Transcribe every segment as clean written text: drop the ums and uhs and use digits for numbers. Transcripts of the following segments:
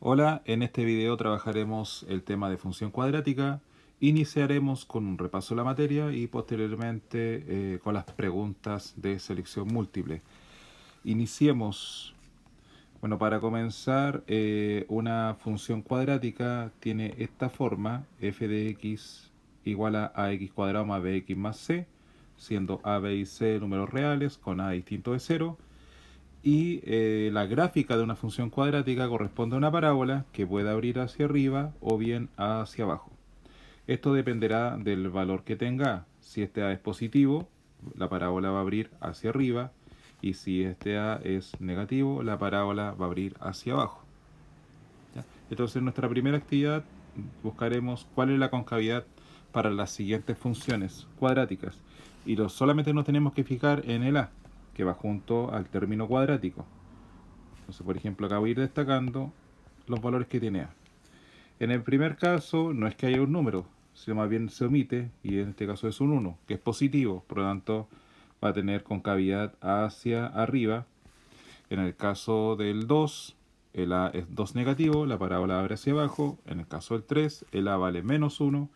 Hola, en este video trabajaremos el tema de función cuadrática. Iniciaremos con un repaso de la materia y posteriormente con las preguntas de selección múltiple. Iniciemos. Bueno, para comenzar, una función cuadrática tiene esta forma: f de x igual a ax cuadrado más bx más c, siendo a, b y c números reales con a distinto de 0. Y la gráfica de una función cuadrática corresponde a una parábola que puede abrir hacia arriba o bien hacia abajo. Esto dependerá del valor que tenga. Si este a es positivo, la parábola va a abrir hacia arriba, y si este a es negativo, la parábola va a abrir hacia abajo. ¿Ya? Entonces, en nuestra primera actividad buscaremos cuál es la concavidad para las siguientes funciones cuadráticas. Y solamente nos tenemos que fijar en el a, que va junto al término cuadrático. Entonces, por ejemplo, acá voy a ir destacando los valores que tiene a. En el primer caso no es que haya un número, sino más bien se omite, y en este caso es un 1, que es positivo, por lo tanto va a tener concavidad hacia arriba. En el caso del 2, el a es 2 negativo, la parábola abre hacia abajo. En el caso del 3, el a vale menos 1,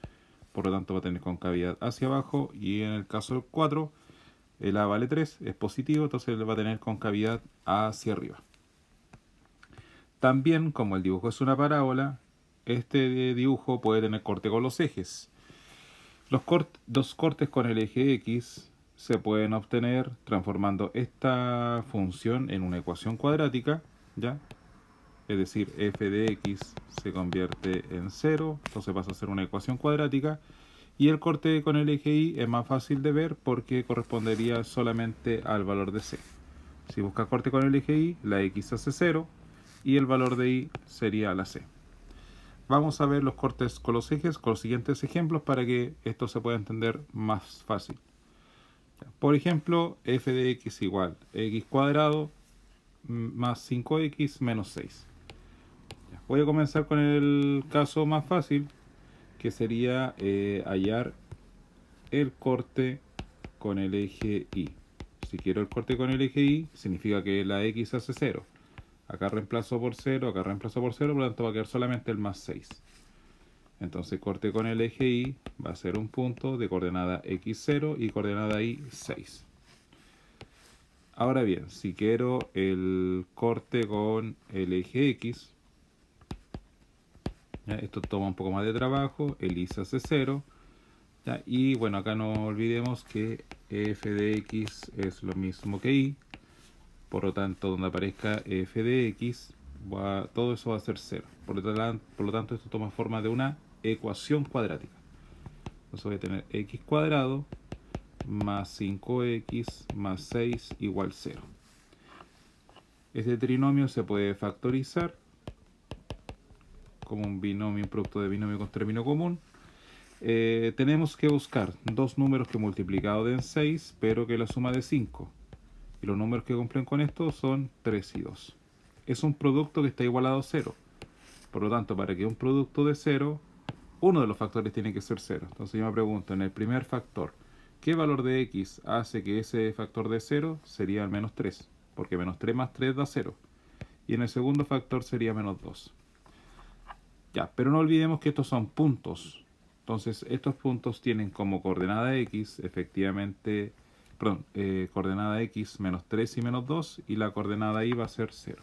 por lo tanto va a tener concavidad hacia abajo. Y en el caso del 4, el a vale 3, es positivo, entonces va a tener concavidad hacia arriba. También, como el dibujo es una parábola, este dibujo puede tener corte con los ejes. Los cortes con el eje X se pueden obtener transformando esta función en una ecuación cuadrática, ¿ya? Es decir, f de x se convierte en 0, entonces pasa a ser una ecuación cuadrática. Y el corte con el eje Y es más fácil de ver porque correspondería solamente al valor de c. Si busca corte con el eje Y, la x hace 0 y el valor de Y sería la c. Vamos a ver los cortes con los ejes con los siguientes ejemplos para que esto se pueda entender más fácil. Por ejemplo, f de x igual x cuadrado más 5x menos 6. Voy a comenzar con el caso más fácil, que sería hallar el corte con el eje Y. Si quiero el corte con el eje Y, significa que la x hace 0. Acá reemplazo por 0, acá reemplazo por 0, por lo tanto va a quedar solamente el más 6. Entonces corte con el eje Y va a ser un punto de coordenada x0 y coordenada y 6. Ahora bien, si quiero el corte con el eje X, ¿ya? Esto toma un poco más de trabajo, el Y se hace 0, ¿ya? Y bueno, acá no olvidemos que f de x es lo mismo que y, por lo tanto donde aparezca f de x, todo eso va a ser 0. Por lo tanto esto toma forma de una ecuación cuadrática. Entonces voy a tener x cuadrado más 5x más 6 igual 0. Este trinomio se puede factorizar como un binomio, un producto de binomio con término común. Tenemos que buscar dos números que multiplicados den 6, pero que la suma de 5. Y los números que cumplen con esto son 3 y 2. Es un producto que está igualado a 0. Por lo tanto, para que un producto de 0, uno de los factores tiene que ser 0. Entonces yo me pregunto, en el primer factor, ¿qué valor de x hace que ese factor de 0? Sería el menos 3, porque menos 3 más 3 da 0. Y en el segundo factor sería menos 2. Ya, pero no olvidemos que estos son puntos. Entonces estos puntos tienen como coordenada x, efectivamente, perdón, coordenada x menos 3 y menos 2, y la coordenada y va a ser 0.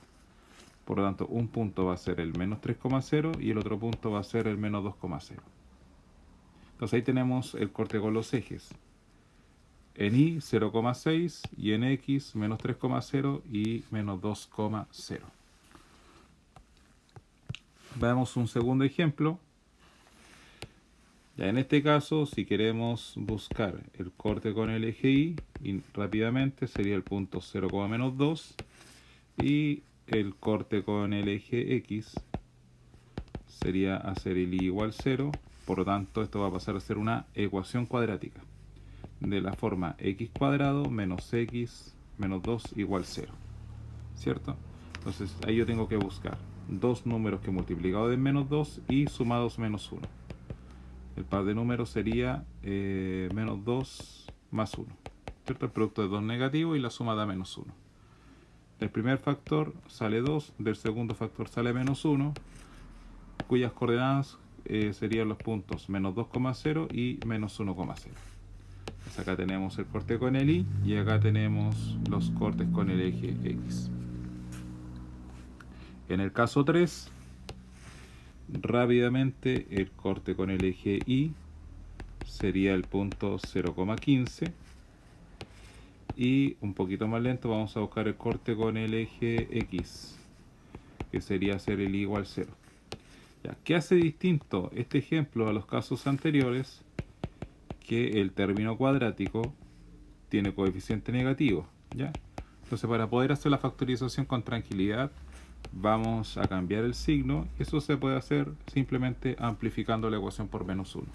Por lo tanto, un punto va a ser el menos 3,0 y el otro punto va a ser el menos 2,0. Entonces ahí tenemos el corte con los ejes. En y 0,6 y en x menos 3,0 y menos 2,0. Veamos un segundo ejemplo. Ya en este caso, si queremos buscar el corte con el eje y rápidamente sería el punto 0,-2, y el corte con el eje x sería hacer el y igual 0. Por lo tanto, esto va a pasar a ser una ecuación cuadrática de la forma x cuadrado menos x menos 2 igual 0, ¿cierto? Entonces ahí yo tengo que buscar dos números que multiplicados den menos 2 y sumados menos 1. El par de números sería menos 2 más 1, ¿cierto? El producto de 2 negativo y la suma da menos 1. del primer factor sale 2, del segundo factor sale menos 1, cuyas coordenadas serían los puntos menos 2,0 y menos 1,0. Pues acá tenemos el corte con el Y y acá tenemos los cortes con el eje X. En el caso 3, rápidamente el corte con el eje Y sería el punto 0,15 y un poquito más lento vamos a buscar el corte con el eje X, que sería hacer el Y igual 0. Ya, ¿qué hace distinto este ejemplo a los casos anteriores? Que el término cuadrático tiene coeficiente negativo, ¿ya? Entonces, para poder hacer la factorización con tranquilidad, vamos a cambiar el signo. Eso se puede hacer simplemente amplificando la ecuación por menos 1.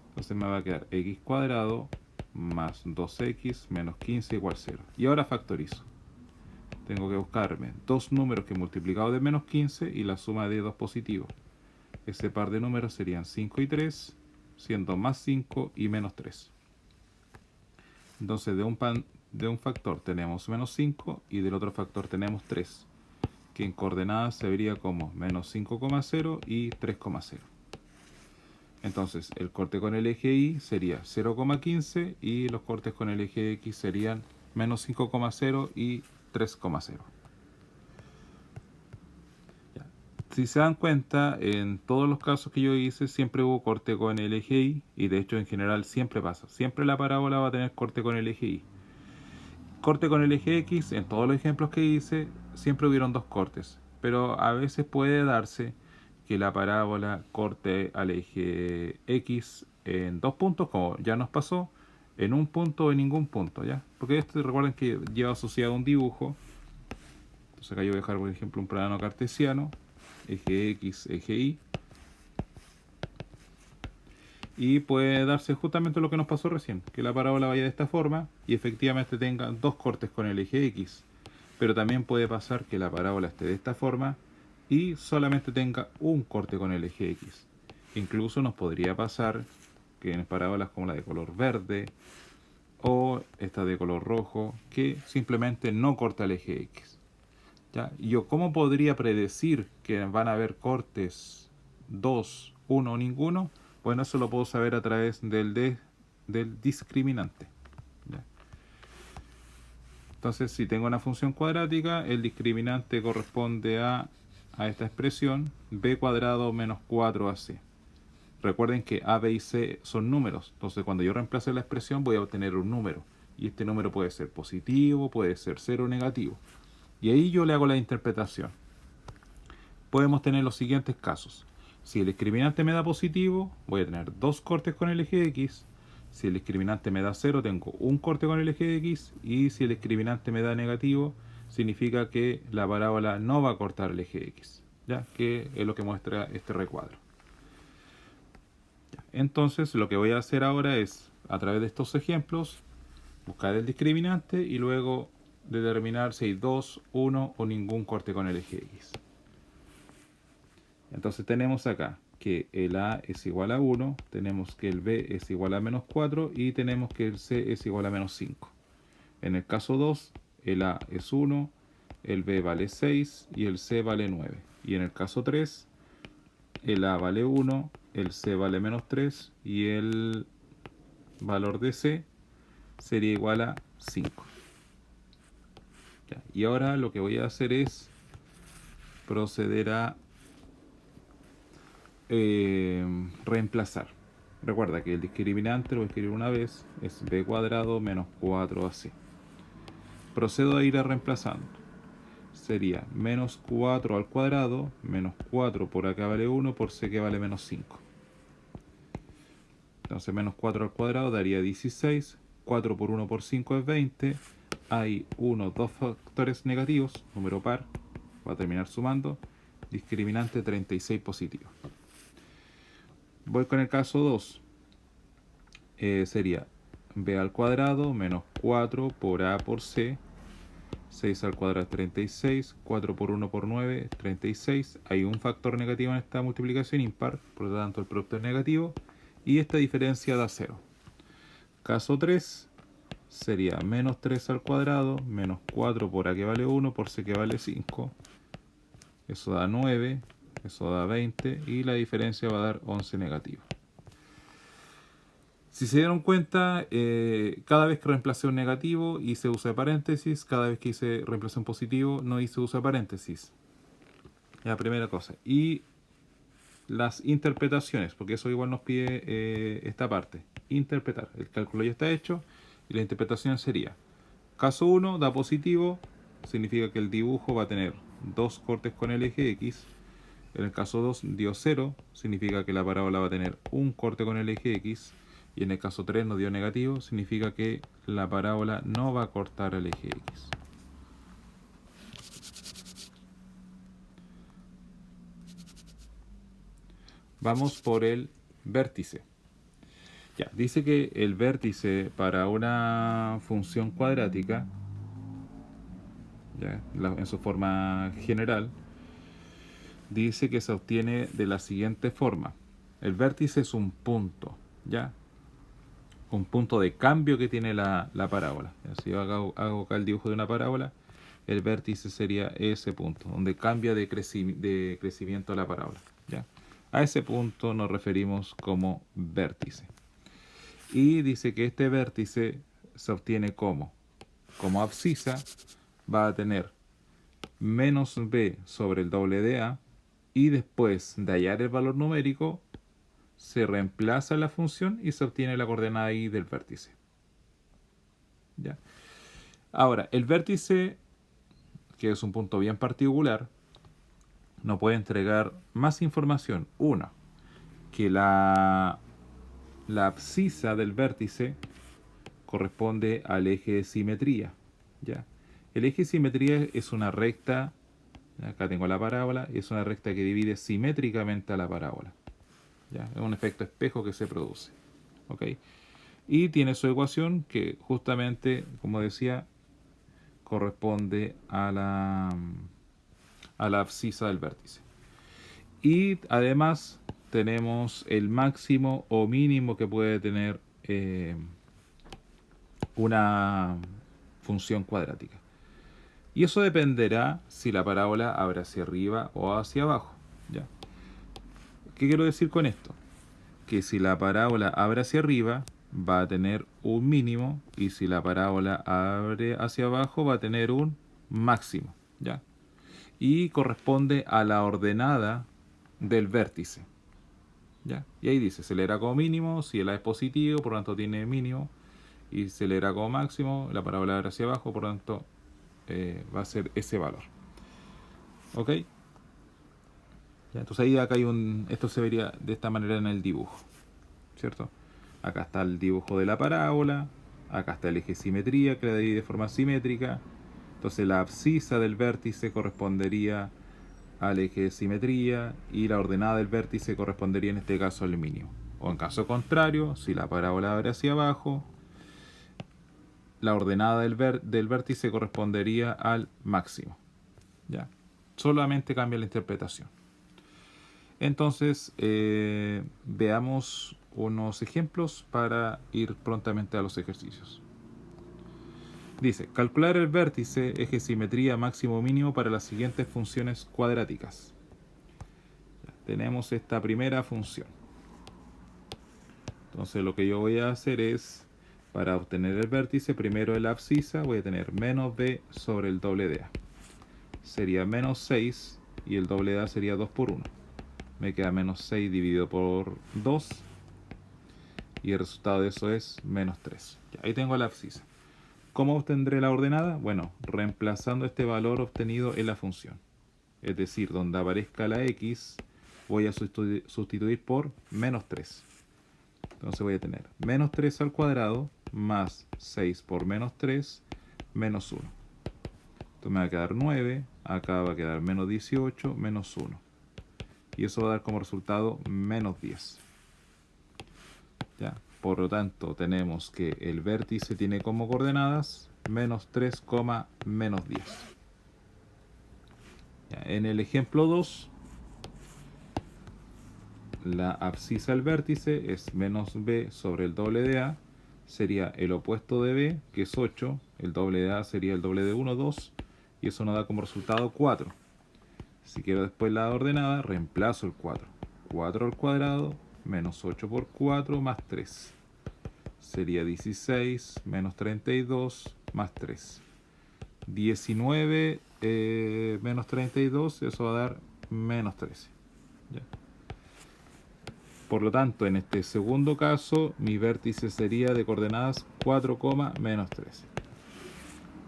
Entonces me va a quedar x cuadrado más 2x menos 15 igual 0. Y ahora factorizo. Tengo que buscarme dos números que he multiplicado de menos 15 y la suma de dos positivos. Ese par de números serían 5 y 3, siendo más 5 y menos 3. Entonces de un factor tenemos menos 5 y del otro factor tenemos 3, que en coordenadas se vería como menos 5,0 y 3,0. Entonces el corte con el eje Y sería 0,15 y los cortes con el eje X serían menos 5,0 y 3,0. Si se dan cuenta, en todos los casos que yo hice siempre hubo corte con el eje Y de hecho en general siempre pasa. Siempre la parábola va a tener corte con el eje Y. Corte con el eje X, en todos los ejemplos que hice, siempre hubieron dos cortes. Pero a veces puede darse que la parábola corte al eje X en dos puntos, como ya nos pasó, en un punto o en ningún punto, ¿ya? Porque esto recuerden que lleva asociado un dibujo. Entonces acá yo voy a dejar, por ejemplo, un plano cartesiano, eje X, eje Y. Y puede darse justamente lo que nos pasó recién, que la parábola vaya de esta forma y efectivamente tenga dos cortes con el eje X. Pero también puede pasar que la parábola esté de esta forma y solamente tenga un corte con el eje X. Incluso nos podría pasar que en parábolas como la de color verde o esta de color rojo, que simplemente no corta el eje X. ¿Ya? Yo, ¿cómo podría predecir que van a haber cortes 2, 1 o ninguno? Bueno, eso lo puedo saber a través del discriminante. ¿Ya? Entonces, si tengo una función cuadrática, el discriminante corresponde a esta expresión, b cuadrado menos 4ac. Recuerden que a, b y c son números. Entonces, cuando yo reemplace la expresión, voy a obtener un número. Y este número puede ser positivo, puede ser 0 o negativo. Y ahí yo le hago la interpretación. Podemos tener los siguientes casos. Si el discriminante me da positivo, voy a tener dos cortes con el eje X. Si el discriminante me da 0, tengo un corte con el eje X. Y si el discriminante me da negativo, significa que la parábola no va a cortar el eje X, ¿ya? Que es lo que muestra este recuadro. Entonces, lo que voy a hacer ahora es, a través de estos ejemplos, buscar el discriminante y luego determinar si hay 2, 1 o ningún corte con el eje X. Entonces tenemos acá que el A es igual a 1, tenemos que el B es igual a menos 4 y tenemos que el C es igual a menos 5. En el caso 2, el A es 1, el B vale 6 y el C vale 9. Y en el caso 3, el A vale 1, el C vale menos 3 y el valor de C sería igual a 5. Ya, y ahora lo que voy a hacer es proceder a reemplazar. Recuerda que el discriminante lo voy a escribir una vez, es b cuadrado menos 4ac. Procedo a ir a reemplazando. Sería menos 4 al cuadrado, menos 4 por acá vale 1, por c que vale menos 5. Entonces menos 4 al cuadrado daría 16, 4 por 1 por 5 es 20, hay 1, 2 factores negativos, número par, va a terminar sumando, discriminante 36 positivo. Voy con el caso 2. Sería b al cuadrado menos 4 por a por c. 6 al cuadrado es 36. 4 por 1 por 9 es 36. Hay un factor negativo en esta multiplicación impar, por lo tanto el producto es negativo. Y esta diferencia da 0. Caso 3 sería menos 3 al cuadrado, menos 4 por a que vale 1, por c que vale 5. Eso da 9, eso da 20 y la diferencia va a dar 11 negativo. Si se dieron cuenta, cada vez que reemplacé un negativo hice uso de paréntesis, cada vez que reemplacé un positivo no hice uso de paréntesis. La primera cosa. Y las interpretaciones, porque eso igual nos pide esta parte. Interpretar. El cálculo ya está hecho y la interpretación sería: caso 1 da positivo, significa que el dibujo va a tener dos cortes con el eje X. En el caso 2 dio 0, significa que la parábola va a tener un corte con el eje X. Y en el caso 3 nos dio negativo, significa que la parábola no va a cortar el eje X. Vamos por el vértice. Ya, dice que el vértice para una función cuadrática, ya, en su forma general, dice que se obtiene de la siguiente forma. El vértice es un punto, ¿ya? Un punto de cambio que tiene la parábola. Si yo hago acá el dibujo de una parábola, el vértice sería ese punto, donde cambia de crecimiento la parábola, ¿ya? A ese punto nos referimos como vértice. Y dice que este vértice se obtiene como abscisa va a tener menos b sobre el doble de a, y después de hallar el valor numérico se reemplaza la función y se obtiene la coordenada y del vértice. ¿Ya? Ahora, el vértice, que es un punto bien particular, nos puede entregar más información. Una, que la abscisa del vértice corresponde al eje de simetría, ¿ya? El eje de simetría es una recta, acá tengo la parábola, es una recta que divide simétricamente a la parábola, ¿ya? Es un efecto espejo que se produce, ¿ok? Y tiene su ecuación que justamente, como decía, corresponde a la abscisa del vértice. Y además tenemos el máximo o mínimo que puede tener una función cuadrática. Y eso dependerá si la parábola abre hacia arriba o hacia abajo, ¿ya? ¿Qué quiero decir con esto? Que si la parábola abre hacia arriba va a tener un mínimo, y si la parábola abre hacia abajo va a tener un máximo, ¿ya? Y corresponde a la ordenada del vértice, ¿ya? Y ahí dice, se leerá como mínimo si el A es positivo, por lo tanto tiene mínimo, y se leerá como máximo, la parábola abre hacia abajo, por lo tanto va a ser ese valor. ¿Ok? Ya, entonces ahí acá hay esto se vería de esta manera en el dibujo, ¿cierto? Acá está el dibujo de la parábola, acá está el eje de simetría que la divide de forma simétrica. Entonces la abscisa del vértice correspondería al eje de simetría y la ordenada del vértice correspondería en este caso al mínimo. O en caso contrario, si la parábola abre hacia abajo, la ordenada del vértice correspondería al máximo, ¿ya? Solamente cambia la interpretación. Entonces, veamos unos ejemplos para ir prontamente a los ejercicios. Dice, calcular el vértice, eje simetría máximo o mínimo para las siguientes funciones cuadráticas. Ya, tenemos esta primera función. Entonces lo que yo voy a hacer es, para obtener el vértice, primero en la abscisa voy a tener menos b sobre el doble de a. Sería menos 6 y el doble de a sería 2 por 1. Me queda menos 6 dividido por 2 y el resultado de eso es menos 3. Ya, ahí tengo la abscisa. ¿Cómo obtendré la ordenada? Bueno, reemplazando este valor obtenido en la función. Es decir, donde aparezca la x, voy a sustituir por menos 3. Entonces voy a tener menos 3 al cuadrado más 6 por menos 3 menos 1. Entonces me va a quedar 9, acá va a quedar menos 18 menos 1. Y eso va a dar como resultado menos 10. ¿Ya? Por lo tanto, tenemos que el vértice tiene como coordenadas menos 3, menos 10. ¿Ya? En el ejemplo 2, la abscisa del vértice es menos b sobre el doble de a. sería el opuesto de b, que es 8, el doble de a sería el doble de 1, 2, y eso nos da como resultado 4. Si quiero después la ordenada, reemplazo el 4. 4 al cuadrado menos 8 por 4 más 3. Sería 16 menos 32 más 3. 19 menos 32, eso va a dar menos 13. ¿Ya? Por lo tanto, en este segundo caso, mi vértice sería de coordenadas 4, menos 13.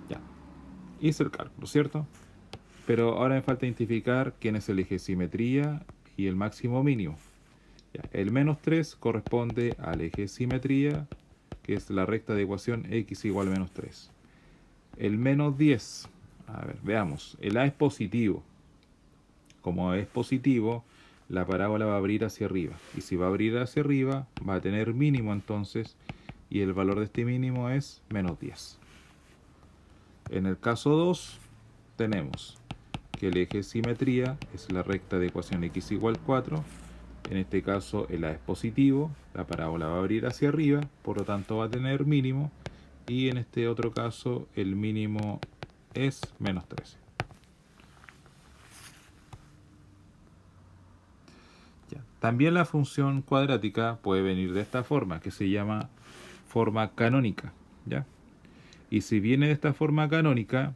Ya. Hice el cálculo, ¿cierto? Pero ahora me falta identificar quién es el eje de simetría y el máximo mínimo. Ya. El menos 3 corresponde al eje de simetría, que es la recta de ecuación x igual a menos 3. El menos 10, a ver, veamos, el a es positivo. Como es positivo, la parábola va a abrir hacia arriba. Y si va a abrir hacia arriba, va a tener mínimo entonces, y el valor de este mínimo es menos 10. En el caso 2, tenemos que el eje de simetría es la recta de ecuación x igual 4. En este caso el a es positivo, la parábola va a abrir hacia arriba, por lo tanto va a tener mínimo. Y en este otro caso el mínimo es menos 13. Ya. También la función cuadrática puede venir de esta forma, que se llama forma canónica, ¿ya? Y si viene de esta forma canónica,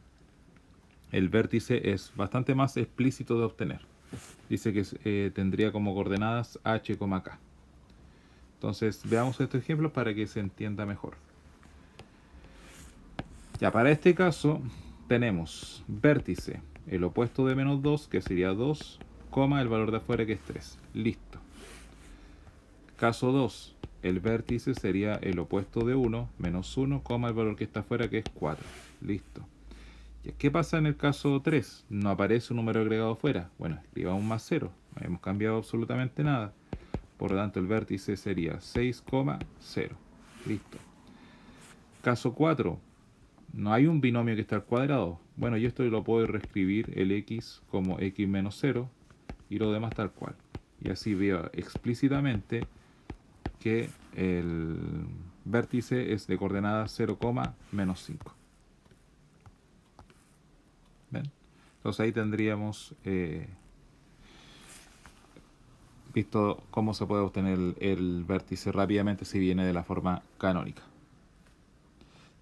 el vértice es bastante más explícito de obtener. Dice que tendría como coordenadas h, k. Entonces veamos estos ejemplos para que se entienda mejor. Ya, para este caso tenemos vértice, el opuesto de menos 2, que sería 2, el valor de afuera, que es 3. Listo. Caso 2, el vértice sería el opuesto de 1, menos 1, el valor que está afuera, que es 4. Listo. ¿Qué pasa en el caso 3? No aparece un número agregado afuera. Bueno, escribamos más 0. No hemos cambiado absolutamente nada. Por lo tanto, el vértice sería 6, 0. Listo. Caso 4. No hay un binomio que está al cuadrado. Bueno, yo esto lo puedo reescribir el x como x menos 0 y lo demás tal cual. Y así veo explícitamente que el vértice es de coordenadas 0, menos 5. ¿Ven? Entonces ahí tendríamos visto cómo se puede obtener el vértice rápidamente si viene de la forma canónica.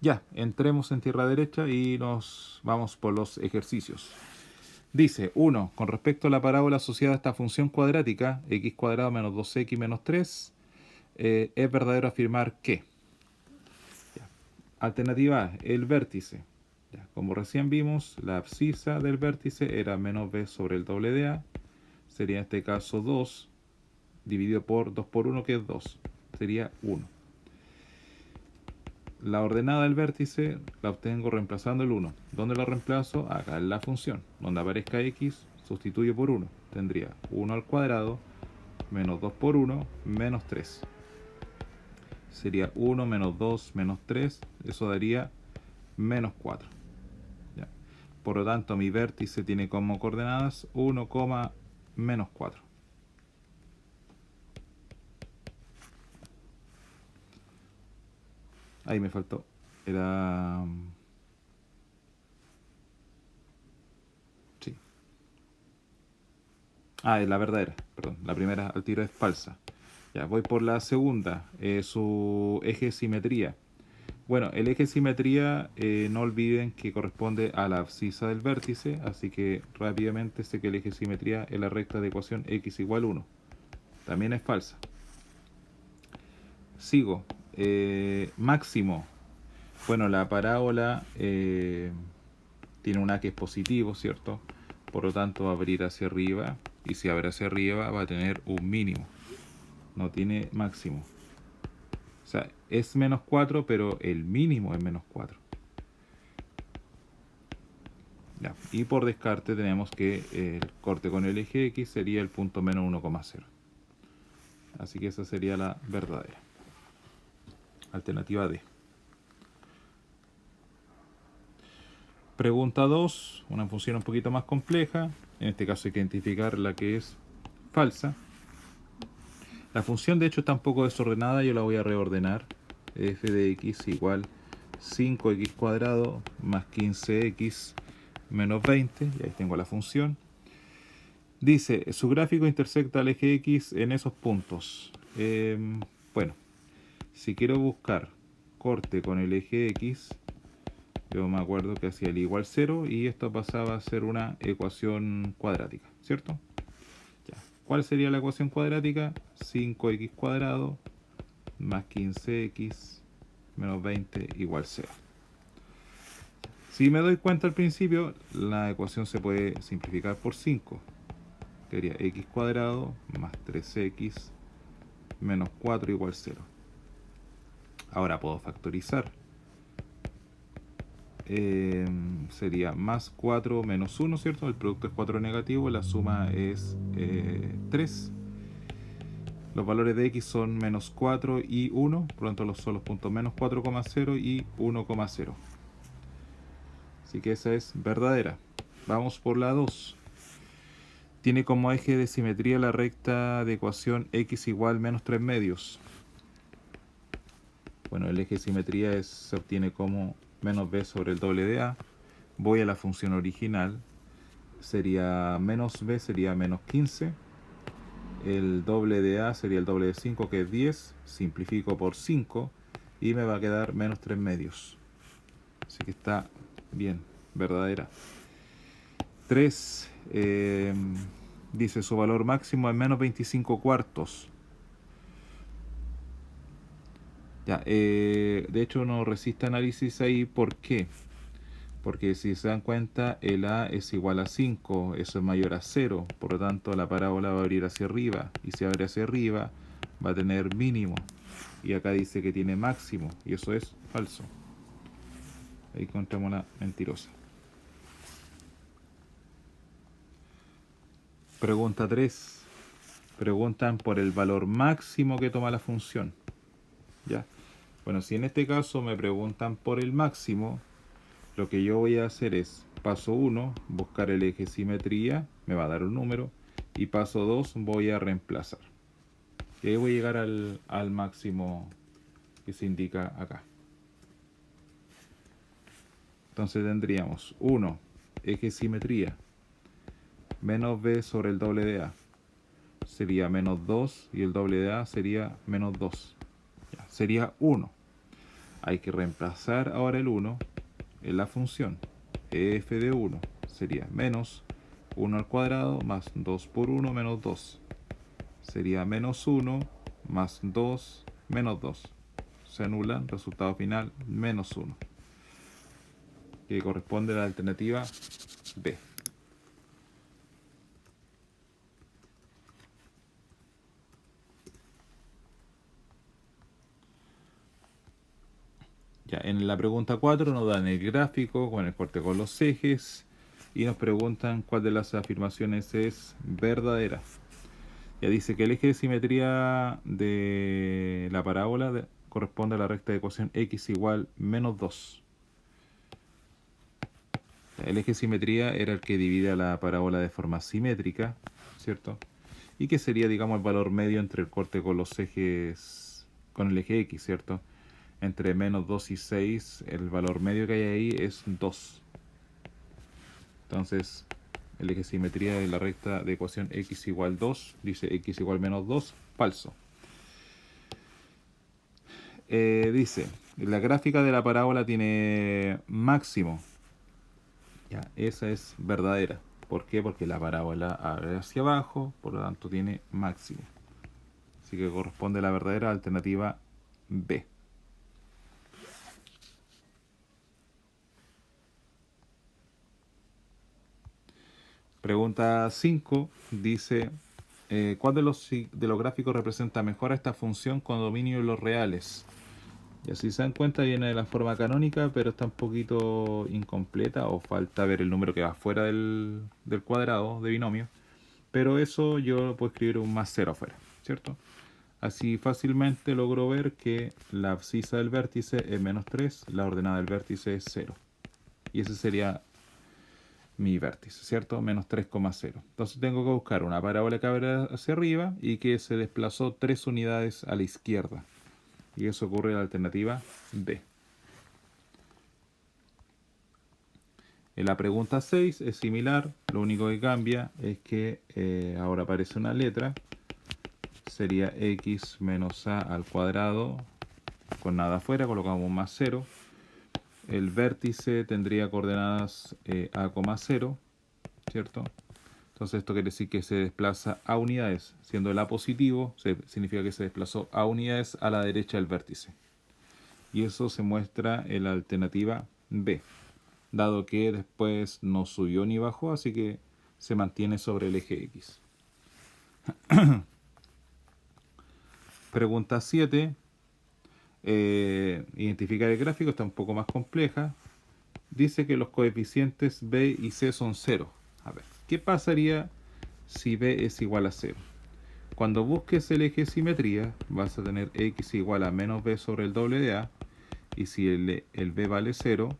Ya, entremos en tierra derecha y nos vamos por los ejercicios. Dice, 1. Con respecto a la parábola asociada a esta función cuadrática, x cuadrado menos 2x menos 3, es verdadero afirmar que. Ya. Alternativa A, el vértice. Ya. Como recién vimos, la abscisa del vértice era menos b sobre el doble de a. Sería en este caso 2 dividido por 2 por 1, que es 2. Sería 1. La ordenada del vértice la obtengo reemplazando el 1. ¿Dónde lo reemplazo? Acá en la función. Donde aparezca x, sustituyo por 1. Tendría 1 al cuadrado menos 2 por 1 menos 3. Sería 1 menos 2 menos 3. Eso daría menos 4. ¿Ya? Por lo tanto, mi vértice tiene como coordenadas 1, menos 4. Ahí me faltó. Era... Sí. Ah, es la verdadera. Perdón. La primera al tiro es falsa. Ya, voy por la segunda. Su eje de simetría. Bueno, el eje de simetría, no olviden que corresponde a la abscisa del vértice. Así que rápidamente sé que el eje de simetría es la recta de ecuación x igual 1. También es falsa. Sigo. Máximo. Bueno, la parábola tiene un a que es positivo, ¿cierto? Por lo tanto va a abrir hacia arriba. Y si abre hacia arriba va a tener un mínimo. No tiene máximo. O sea, es menos 4, pero el mínimo es menos 4. Ya. Y por descarte tenemos que el corte con el eje X sería el punto menos 1,0. Así que esa sería la verdadera. Alternativa D. Pregunta 2, una función un poquito más compleja. En este caso hay que identificar la que es falsa. La función de hecho está un poco desordenada, yo la voy a reordenar. f de x igual 5x cuadrado más 15x menos 20, y ahí tengo la función. Dice, su gráfico intersecta al eje x en esos puntos. Bueno, si quiero buscar corte con el eje x, yo me acuerdo que hacía el igual 0 y esto pasaba a ser una ecuación cuadrática, ¿cierto? Ya. ¿Cuál sería la ecuación cuadrática? 5x cuadrado más 15x menos 20 igual 0. Si me doy cuenta al principio, la ecuación se puede simplificar por 5. Sería x cuadrado más 3x menos 4 igual 0. Ahora puedo factorizar. Sería más 4 menos 1, ¿cierto? El producto es 4 negativo, la suma es 3. Los valores de x son menos 4 y 1, por lo tanto son los puntos menos 4,0 y 1,0. Así que esa es verdadera. Vamos por la 2. Tiene como eje de simetría la recta de ecuación x igual menos 3 medios. Bueno, el eje de simetría se obtiene como menos b sobre el doble de a. Voy a la función original. Sería menos b, sería menos 15. El doble de a sería el doble de 5, que es 10. Simplifico por 5 y me va a quedar menos 3 medios. Así que está bien, verdadera. 3. Dice su valor máximo es menos 25 cuartos. Ya, de hecho no resiste análisis ahí. ¿Por qué? Porque si se dan cuenta, el a es igual a 5, eso es mayor a 0, por lo tanto la parábola va a abrir hacia arriba, y si abre hacia arriba va a tener mínimo, y acá dice que tiene máximo, y eso es falso. Ahí encontramos la mentirosa. Pregunta 3. Preguntan por el valor máximo que toma la función. ¿Ya? Bueno, si en este caso me preguntan por el máximo, lo que yo voy a hacer es, paso 1, buscar el eje simetría, me va a dar un número, y paso 2, voy a reemplazar. Y ahí voy a llegar al máximo que se indica acá. Entonces tendríamos 1, eje simetría, menos b sobre el doble de a. Sería menos 2 y el doble de a sería menos 2. Ya, sería 1. Hay que reemplazar ahora el 1 en la función. F de 1 sería menos 1 al cuadrado más 2 por 1 menos 2. Sería menos 1 más 2 menos 2. Se anulan, resultado final menos 1. Que corresponde a la alternativa B. Ya, en la pregunta 4 nos dan el gráfico con el corte con los ejes y nos preguntan cuál de las afirmaciones es verdadera. Ya dice que el eje de simetría de la parábola corresponde a la recta de ecuación x igual menos 2. El eje de simetría era el que divide a la parábola de forma simétrica, ¿cierto? Y que sería, digamos, el valor medio entre el corte con los ejes, con el eje x, ¿cierto? Entre menos 2 y 6, el valor medio que hay ahí es 2. Entonces, el eje de simetría de la recta de ecuación x igual 2, dice x igual menos 2, falso. Dice, la gráfica de la parábola tiene máximo. Ya, esa es verdadera. ¿Por qué? Porque la parábola abre hacia abajo, por lo tanto tiene máximo. Así que corresponde a la verdadera alternativa B. Pregunta 5 dice, ¿cuál de los gráficos representa mejor a esta función con dominio de los reales? Y así se dan cuenta, viene de la forma canónica, pero está un poquito incompleta o falta ver el número que va fuera del cuadrado de binomio. Pero eso yo puedo escribir un más 0 afuera, ¿cierto? Así fácilmente logro ver que la abscisa del vértice es menos 3, la ordenada del vértice es 0. Y ese sería mi vértice, ¿cierto? Menos 3,0. Entonces tengo que buscar una parábola que abre hacia arriba y que se desplazó 3 unidades a la izquierda. Y eso ocurre en la alternativa B. En la pregunta 6 es similar, lo único que cambia es que ahora aparece una letra, sería x menos a al cuadrado, con nada afuera, colocamos más 0. El vértice tendría coordenadas a, 0, ¿cierto? Entonces esto quiere decir que se desplaza a unidades, siendo el a positivo, significa que se desplazó a unidades a la derecha del vértice. Y eso se muestra en la alternativa B, dado que después no subió ni bajó, así que se mantiene sobre el eje X. Pregunta 7. Identificar el gráfico, está un poco más compleja. Dice que los coeficientes B y C son 0. A ver, ¿qué pasaría si B es igual a 0? Cuando busques el eje simetría, vas a tener X igual a menos B sobre el doble de A. Y si el B vale 0,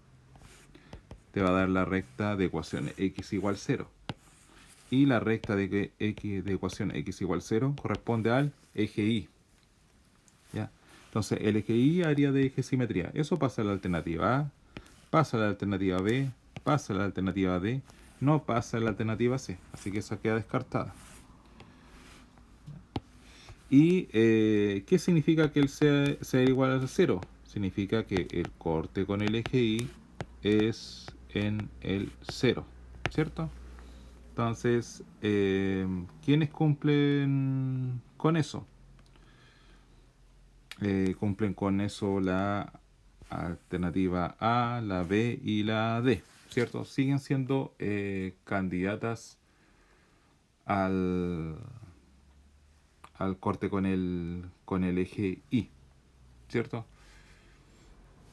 te va a dar la recta de ecuación X igual 0. Y la recta de ecuación X igual 0 corresponde al eje Y. ¿Ya? Entonces, el eje Y haría de eje simetría. Eso pasa a la alternativa A, pasa a la alternativa B, pasa a la alternativa D, no pasa a la alternativa C. Así que esa queda descartada. ¿Y qué significa que el sea igual a 0? Significa que el corte con el eje Y es en el 0, ¿cierto? Entonces, ¿quiénes cumplen con eso? Cumplen con eso la alternativa A, la B y la D, ¿cierto? Siguen siendo candidatas al corte con el eje Y, ¿cierto?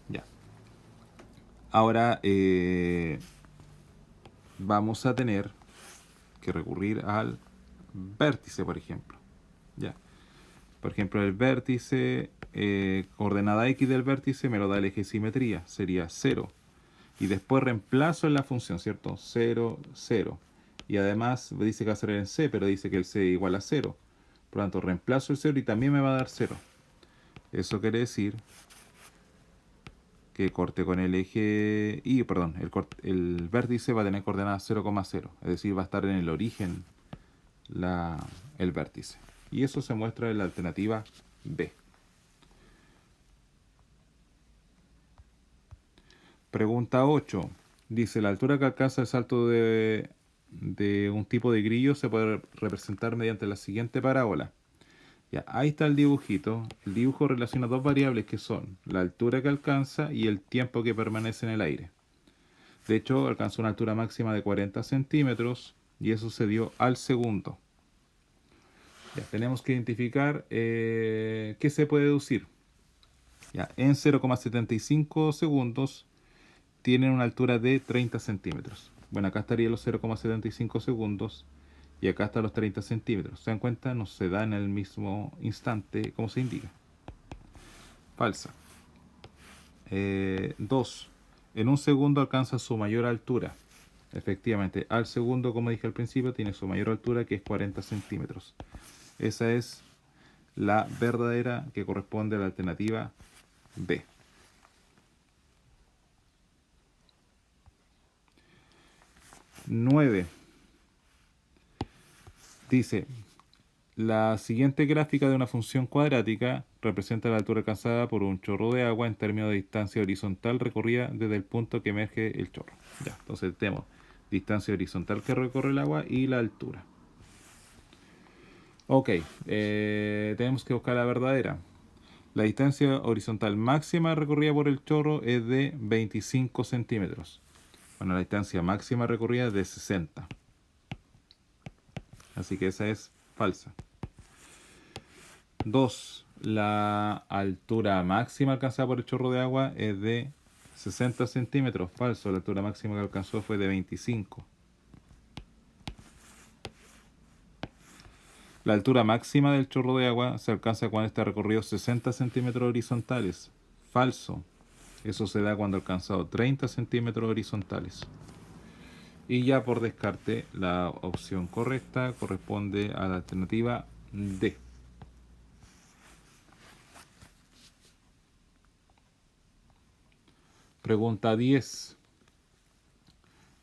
Ya. Ahora vamos a tener que recurrir al vértice, por ejemplo. Ya. Por ejemplo, el vértice, coordenada X del vértice me lo da el eje simetría, sería 0. Y después reemplazo en la función, ¿cierto? 0, 0. Y además dice que va a ser en C, pero dice que el C es igual a 0. Por lo tanto, reemplazo el 0 y también me va a dar 0. Eso quiere decir que corte con el eje Y, perdón, el vértice va a tener coordenadas 0,0. Es decir, va a estar en el origen el vértice. Y eso se muestra en la alternativa B. Pregunta 8. Dice, la altura que alcanza el salto de un tipo de grillo se puede representar mediante la siguiente parábola. Ya, ahí está el dibujito. El dibujo relaciona dos variables que son la altura que alcanza y el tiempo que permanece en el aire. De hecho, alcanzó una altura máxima de 40 centímetros y eso se dio al segundo. Ya, tenemos que identificar qué se puede deducir. Ya, en 0,75 segundos tienen una altura de 30 centímetros. Bueno, acá estarían los 0,75 segundos y acá están los 30 centímetros. ¿Se dan cuenta? No se da en el mismo instante como se indica. Falsa. 2. En un segundo alcanza su mayor altura. Efectivamente, al segundo, como dije al principio, tiene su mayor altura, que es 40 centímetros. Esa es la verdadera, que corresponde a la alternativa B. Nueve. Dice, la siguiente gráfica de una función cuadrática representa la altura alcanzada por un chorro de agua en términos de distancia horizontal recorrida desde el punto que emerge el chorro. Ya, entonces tenemos distancia horizontal que recorre el agua y la altura. Ok, tenemos que buscar la verdadera. La distancia horizontal máxima recorrida por el chorro es de 25 centímetros. Bueno, la distancia máxima recorrida es de 60. Así que esa es falsa. 2. La altura máxima alcanzada por el chorro de agua es de 60 centímetros. Falso, la altura máxima que alcanzó fue de 25. La altura máxima del chorro de agua se alcanza cuando está recorrido 60 centímetros horizontales. Falso. Eso se da cuando ha alcanzado 30 centímetros horizontales. Y ya por descarte, la opción correcta corresponde a la alternativa D. Pregunta 10.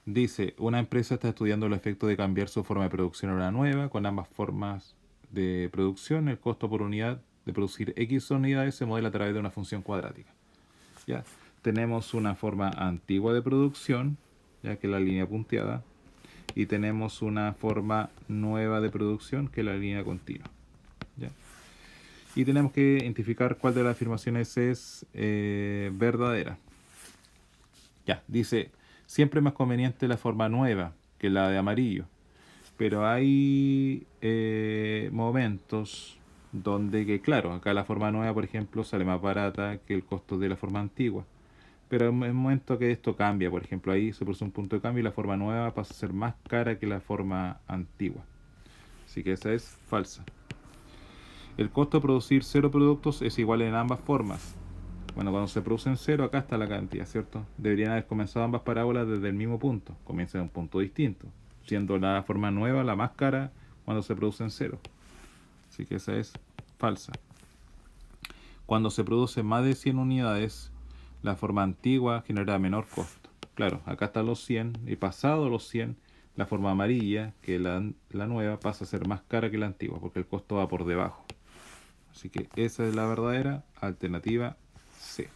Dice, una empresa está estudiando el efecto de cambiar su forma de producción a una nueva. Con ambas formas de producción, el costo por unidad de producir X unidades se modela a través de una función cuadrática. ¿Ya? Tenemos una forma antigua de producción, ya que es la línea punteada, y tenemos una forma nueva de producción, que es la línea continua. ¿Ya? Y tenemos que identificar cuál de las afirmaciones es verdadera. Ya, dice, siempre es más conveniente la forma nueva que la de amarillo, pero hay momentos donde, que claro, acá la forma nueva, por ejemplo, sale más barata que el costo de la forma antigua. Pero en el momento que esto cambia, por ejemplo, ahí se produce un punto de cambio y la forma nueva pasa a ser más cara que la forma antigua. Así que esa es falsa. El costo de producir cero productos es igual en ambas formas. Bueno, cuando se producen cero, acá está la cantidad, ¿cierto? Deberían haber comenzado ambas parábolas desde el mismo punto. Comienzan en un punto distinto, siendo la forma nueva la más cara cuando se producen cero. Así que esa es falsa. Cuando se producen más de 100 unidades, la forma antigua genera menor costo. Claro, acá están los 100 y pasado los 100, la forma amarilla, que es la nueva, pasa a ser más cara que la antigua porque el costo va por debajo. Así que esa es la verdadera alternativa C.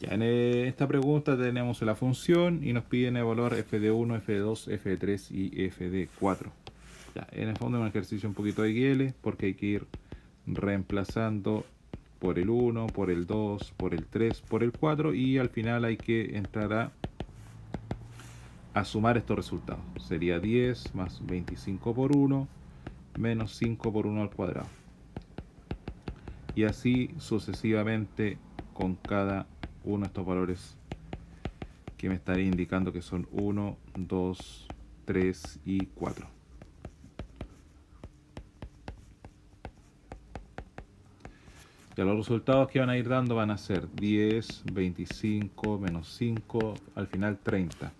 Ya en esta pregunta tenemos la función y nos piden evaluar f de 1, f de 2, f de 3 y f de 4. Ya, en el fondo es un ejercicio un poquito de XL porque hay que ir reemplazando por el 1, por el 2, por el 3, por el 4 y al final hay que entrar a sumar estos resultados. Sería 10 más 25 por 1 menos 5 por 1 al cuadrado. Y así sucesivamente con cada uno de estos valores que me estaría indicando que son 1, 2, 3 y 4. Ya los resultados que van a ir dando van a ser 10, 25, menos 5, al final 30.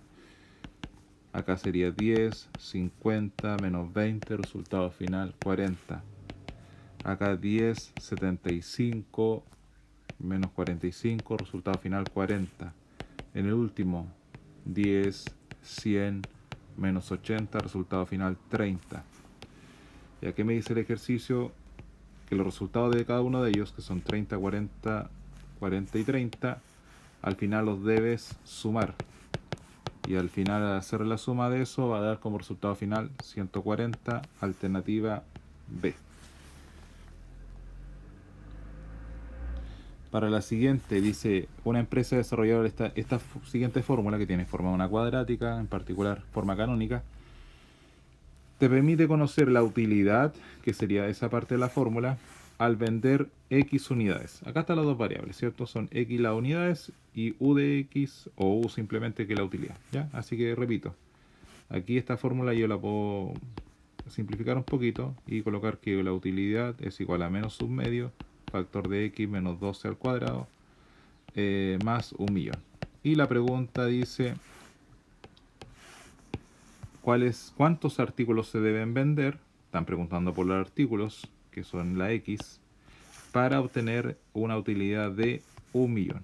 Acá sería 10, 50, menos 20, resultado final 40. Acá 10, 75, menos 45, resultado final 40. En el último, 10, 100, menos 80, resultado final 30. ¿Y aquí me dice el ejercicio? Que los resultados de cada uno de ellos, que son 30, 40, 40 y 30, al final los debes sumar. Y al final, al hacer la suma de eso, va a dar como resultado final 140, alternativa B. Para la siguiente, dice, una empresa desarrolladora esta siguiente fórmula, que tiene forma de una cuadrática, en particular forma canónica, te permite conocer la utilidad, que sería esa parte de la fórmula, al vender X unidades. Acá están las dos variables, ¿cierto? Son X las unidades y U de X o U simplemente que la utilidad, ¿ya? Así que repito, aquí esta fórmula yo la puedo simplificar un poquito y colocar que la utilidad es igual a menos un medio, factor de X menos 12 al cuadrado, más 1.000.000. Y la pregunta dice, ¿cuántos artículos se deben vender? Están preguntando por los artículos, que son la X, para obtener una utilidad de 1.000.000,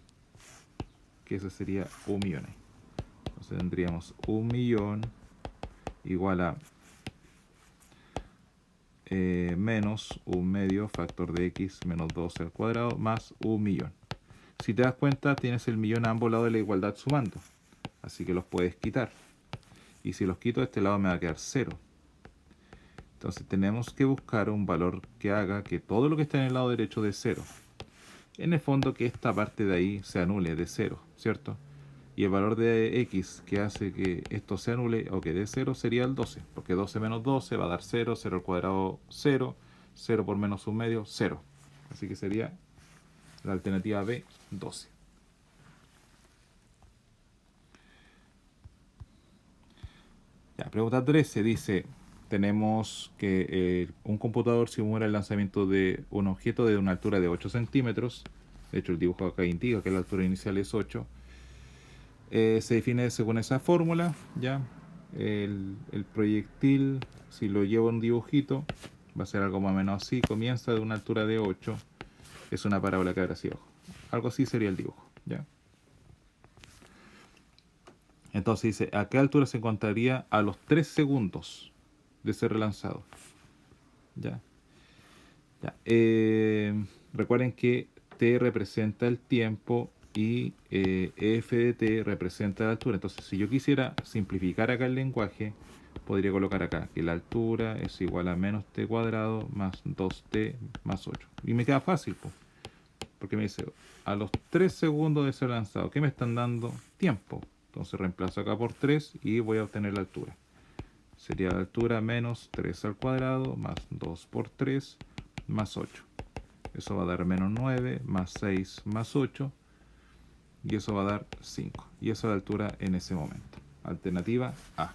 que ese sería 1.000.000. Entonces tendríamos 1.000.000 igual a menos un medio, factor de X menos 12 al cuadrado, más 1.000.000. Si te das cuenta, tienes el millón a ambos lados de la igualdad sumando, así que los puedes quitar. Y si los quito de este lado me va a quedar 0. Entonces tenemos que buscar un valor que haga que todo lo que está en el lado derecho de 0. En el fondo que esta parte de ahí se anule de 0, ¿cierto? Y el valor de X que hace que esto se anule o que dé 0 sería el 12. Porque 12 menos 12 va a dar 0, 0 al cuadrado 0, 0 por menos un medio 0. Así que sería la alternativa B, 12. Ya, pregunta 13 dice, tenemos que un computador simula el lanzamiento de un objeto de una altura de 8 centímetros. De hecho, el dibujo acá indica que la altura inicial es 8. Se define según esa fórmula, ¿ya? El proyectil, si lo llevo un dibujito, va a ser algo más o menos así. Comienza de una altura de 8 es una parábola que abre hacia abajo. Algo así sería el dibujo, ¿ya? Entonces dice, ¿a qué altura se encontraría a los 3 segundos de ser relanzado? ¿Ya? Ya. Recuerden que T representa el tiempo y f de T representa la altura. Entonces, si yo quisiera simplificar acá el lenguaje, podría colocar acá que la altura es igual a menos T cuadrado más 2T más 8. Y me queda fácil, pues, porque me dice, a los 3 segundos de ser lanzado, ¿qué me están dando? Tiempo. Entonces reemplazo acá por 3 y voy a obtener la altura. Sería la altura menos 3 al cuadrado más 2 por 3 más 8. Eso va a dar menos 9 más 6 más 8. Y eso va a dar 5. Y esa es la altura en ese momento. Alternativa A.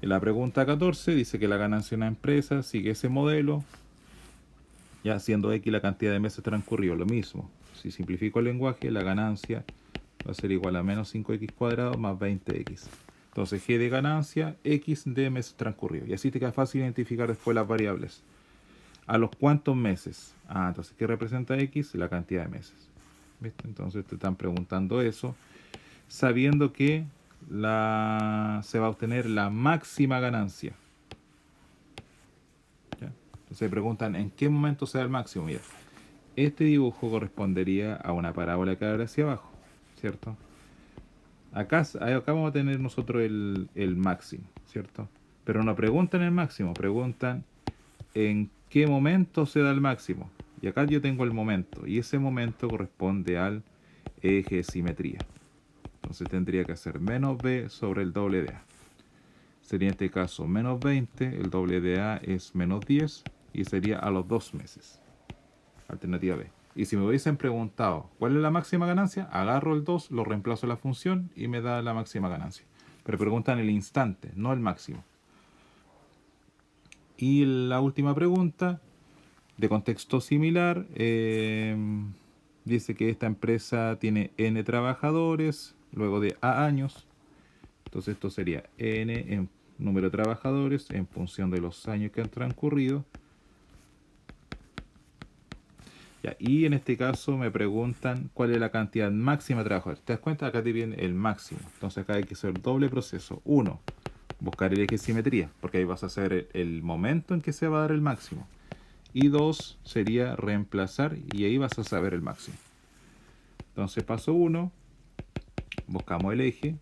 En la pregunta 14 dice que la ganancia de una empresa sigue ese modelo, ya siendo X la cantidad de meses transcurridos. Lo mismo. Si simplifico el lenguaje, la ganancia va a ser igual a menos 5x cuadrado más 20x. Entonces G de ganancia, X de meses transcurridos. Y así te queda fácil identificar después las variables. ¿A los cuántos meses? Entonces, ¿qué representa X? La cantidad de meses. ¿Viste? Entonces te están preguntando eso, sabiendo que se va a obtener la máxima ganancia. ¿Ya? Entonces me preguntan, ¿en qué momento se da el máximo? Mira, este dibujo correspondería a una parábola que abre hacia abajo, ¿cierto? Acá vamos a tener nosotros el máximo, ¿cierto? Pero no preguntan el máximo, preguntan en qué momento se da el máximo. Y acá yo tengo el momento, y ese momento corresponde al eje de simetría. Entonces tendría que ser menos b sobre el doble de a. Sería en este caso menos 20, el doble de a es menos 10, y sería a los 2 meses. Alternativa B. Y si me hubiesen preguntado cuál es la máxima ganancia, agarro el 2, lo reemplazo en la función y me da la máxima ganancia. Pero preguntan el instante, no el máximo. Y la última pregunta, de contexto similar, dice que esta empresa tiene N trabajadores, luego de A años. Entonces esto sería N en número de trabajadores en función de los años que han transcurrido. Ya, y en este caso me preguntan cuál es la cantidad máxima de trabajadores. ¿Te das cuenta? Acá te viene el máximo. Entonces acá hay que hacer el doble proceso. 1, buscar el eje de simetría, porque ahí vas a hacer el momento en que se va a dar el máximo. Y 2 sería reemplazar, y ahí vas a saber el máximo. Entonces paso 1, buscamos el eje.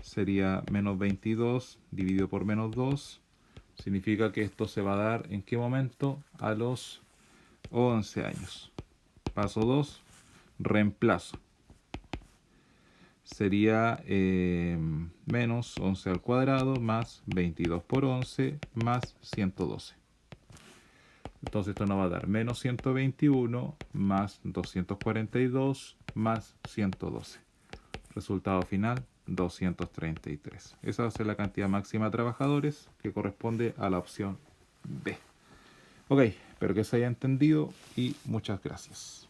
Sería menos 22 dividido por menos 2. Significa que esto se va a dar ¿en qué momento? A los 11 años. Paso 2, reemplazo. Sería menos 11 al cuadrado más 22 por 11 más 112. Entonces esto nos va a dar menos 121 más 242 más 112. Resultado final, 233. Esa va a ser la cantidad máxima de trabajadores que corresponde a la opción B. Ok, espero que se haya entendido y muchas gracias.